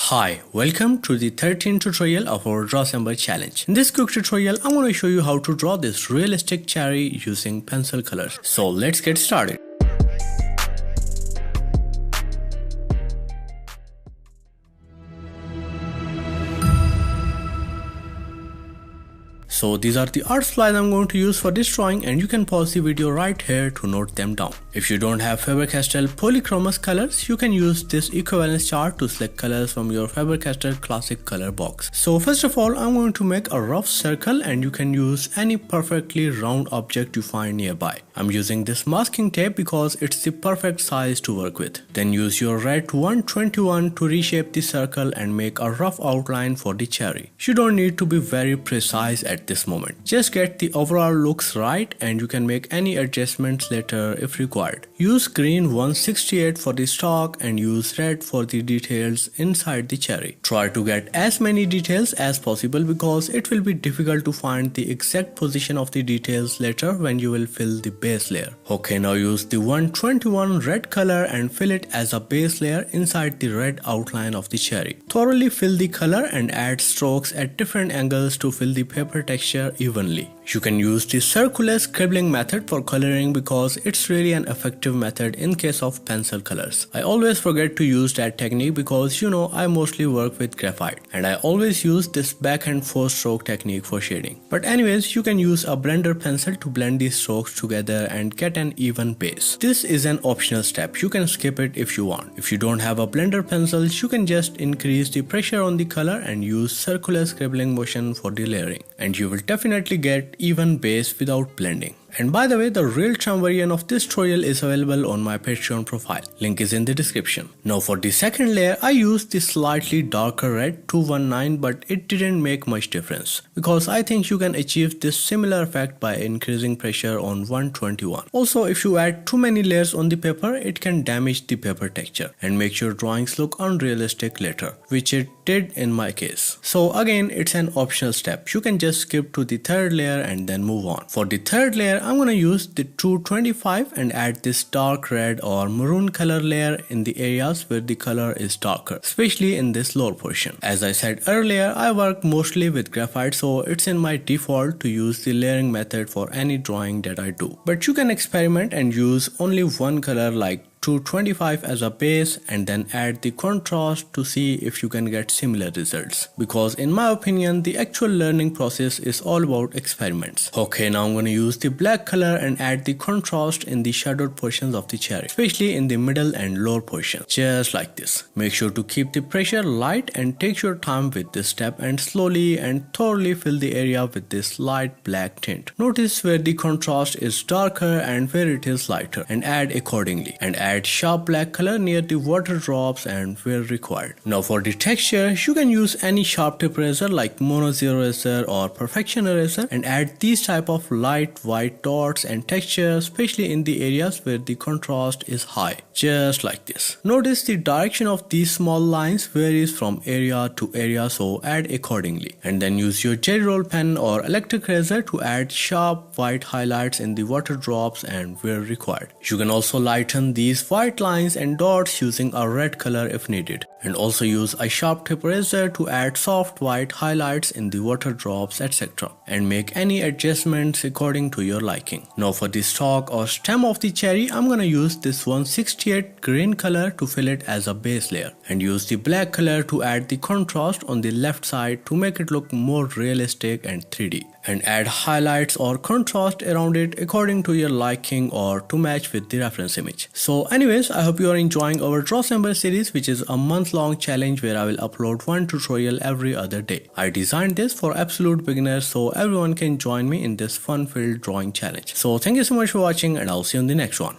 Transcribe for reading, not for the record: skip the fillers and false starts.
Hi, welcome to the 13th tutorial of our Drawsember challenge. In this quick tutorial, I'm going to show you how to draw this realistic cherry using pencil colors. So let's get started. So these are the art supplies I'm going to use for this drawing, and you can pause the video right here to note them down. If you don't have Faber-Castell polychromos colors, you can use this equivalence chart to select colors from your Faber-Castell classic color box. So first of all, I'm going to make a rough circle, and you can use any perfectly round object you find nearby. I'm using this masking tape because it's the perfect size to work with. Then use your red 121 to reshape the circle and make a rough outline for the cherry. You don't need to be very precise at this moment. Just get the overall looks right, and you can make any adjustments later if required. Use green 168 for the stalk and use red for the details inside the cherry. Try to get as many details as possible because it will be difficult to find the exact position of the details later when you will fill the base layer. Okay, now use the 121 red color and fill it as a base layer inside the red outline of the cherry. Thoroughly fill the color and add strokes at different angles to fill the paper texture evenly. You can use the circular scribbling method for coloring because it's really an effective method in case of pencil colors. I always forget to use that technique because I mostly work with graphite, and I always use this back and forth stroke technique for shading. But anyways, you can use a blender pencil to blend these strokes together and get an even base. This is an optional step. You can skip it if you want. If you don't have a blender pencil, you can just increase the pressure on the color and use circular scribbling motion for the layering, and you will definitely get even base without blending. And by the way, the real-time version of this tutorial is available on my Patreon profile. Link is in the description. Now for the second layer, I used the slightly darker red 219, but it didn't make much difference because I think you can achieve this similar effect by increasing pressure on 121. Also, if you add too many layers on the paper, it can damage the paper texture and make your drawings look unrealistic later, which it did in my case. So again, it's an optional step. You can just skip to the third layer and then move on. For the third layer, I'm going to use the 225 and add this dark red or maroon color layer in the areas where the color is darker, especially in this lower portion. As I said earlier, I work mostly with graphite, so it's in my default to use the layering method for any drawing that I do. But you can experiment and use only one color like 225 as a base and then add the contrast to see if you can get similar results, because in my opinion the actual learning process is all about experiments. Okay, now I'm going to use the black color and add the contrast in the shadowed portions of the cherry, especially in the middle and lower portion, just like this. Make sure to keep the pressure light and take your time with this step and slowly and thoroughly fill the area with this light black tint. Notice where the contrast is darker and where it is lighter, and add accordingly, and add sharp black color near the water drops and where required. Now for the texture, you can use any sharp tip eraser like Mono Zero Eraser or Perfection Eraser and add these type of light white dots and texture, especially in the areas where the contrast is high, just like this. Notice the direction of these small lines varies from area to area, so add accordingly. And then use your jelly roll pen or electric eraser to add sharp white highlights in the water drops and where required. You can also lighten these white lines and dots using a red color if needed, and also use a sharp tip eraser to add soft white highlights in the water drops, etc., and make any adjustments according to your liking. Now for the stalk or stem of the cherry, I'm gonna use this 168 green color to fill it as a base layer, and use the black color to add the contrast on the left side to make it look more realistic and 3D, and add highlights or contrast around it according to your liking or to match with the reference image. So anyways, I hope you are enjoying our Drawsember series, which is a month-long challenge where I will upload one tutorial every other day. I designed this for absolute beginners so everyone can join me in this fun-filled drawing challenge. So thank you so much for watching, and I'll see you in the next one.